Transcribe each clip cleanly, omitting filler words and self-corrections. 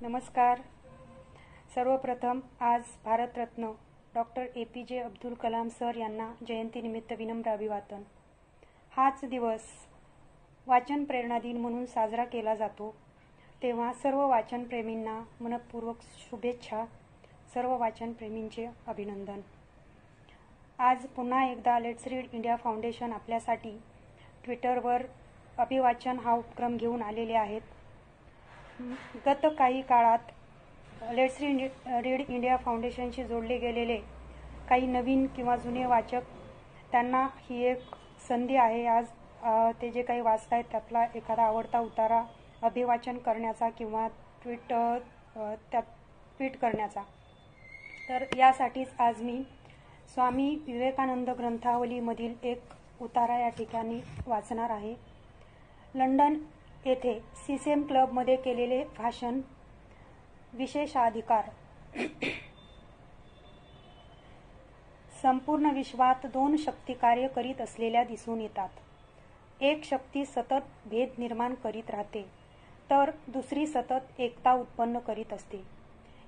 नमस्कार. सर्वप्रथम आज Bharat Ratna doctor APJ Abdul Kalam sir यांना जयंतीनिमित्त विनम्र अभिवादन. हाच दिवस वाचन प्रेरणा दिन म्हणून साजरा केला जातो. तेव्हा सर्व वाचनप्रेमींना मनपूर्वक शुभेच्छा. सर्व वाचनप्रेमींचे अभिनंदन. आज पुन्हा एकदा लेट्स रीड इंडिया फाउंडेशन आपल्यासाठी ट्विटरवर अभिवाचन हा उपक्रम घेऊन आलेले आहेत. गत काही काळात लेट्स रीड इंडिया फाउंडेशनशी जोडले गेलेले काही नवीन किंवा जुने वाचक, त्यांना ही एक संधी आहे आज ते जे काही वाचत आहेत त्यातला एखादा आवडता उतारा अभिवाचन करण्याचा किंवा ट्विट करण्याचा. तर यासाठीच आज मी स्वामी विवेकानंद ग्रंथावलीमधील एक उतारा या ठिकाणी वाचणार आहे. लंडन येथे CCM क्लबमध्ये केलेले भाषण. विशेषाधिकार. संपूर्ण विश्वात दोन शक्ती कार्य करीत असलेल्या दिसून येतात. एक शक्ती सतत भेद निर्माण करीत राहते तर दुसरी सतत एकता उत्पन्न करीत असते.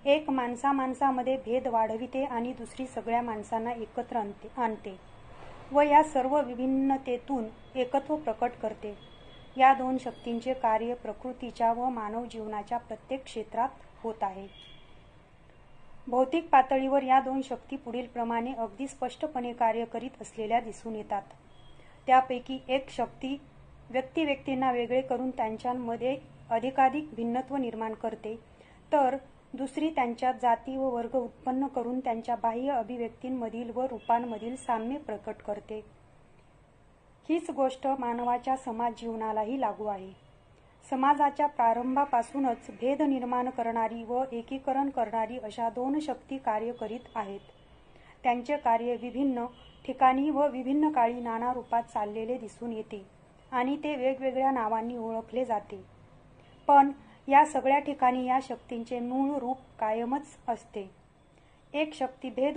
एक माणसामध्ये भेद वाढविते आणि दुसरी सगळ्या माणसांना एकत्र आणते व या सर्व विभिन्नतेतून एकत्व प्रकट करते. या दोन शक्तींचे कार्य प्रकृतीच्या व मानव जीवनाच्या प्रत्येक क्षेत्रात होत आहे. भौतिक पातळीवर या दोन शक्ती पुढील प्रमाणे अगदी स्पष्टपणे कार्य करीत असलेल्या दिसून येतात. त्यापैकी एक शक्ती व्यक्तींना वेगळे करून त्यांच्यामध्ये अधिकाधिक भिन्नत्व निर्माण करते, तर दुसरी त्यांच्यात जाती व वर्ग उत्पन्न करून त्यांच्या बाह्य अभिव्यक्तींमधील व रूपांमधील साम्य प्रकट करते. हीच गोष्ट मानवाच्या समाज जीवनालाही लागू आहे. समाजाच्या प्रारंभापासूनच भेद निर्माण करणारी व एकीकरण करणारी अशा दोन शक्ती कार्य करीत आहेत. त्यांचे कार्य विभिन्न ठिकाणी व विभिन्न काळी नाना रूपात चाललेले दिसून येते आणि ते वेगवेगळ्या नावांनी ओळखले जाते. पण या सगळ्या ठिकाणी या शक्तींचे मूळ रूप कायमच असते. एक शक्ती भेद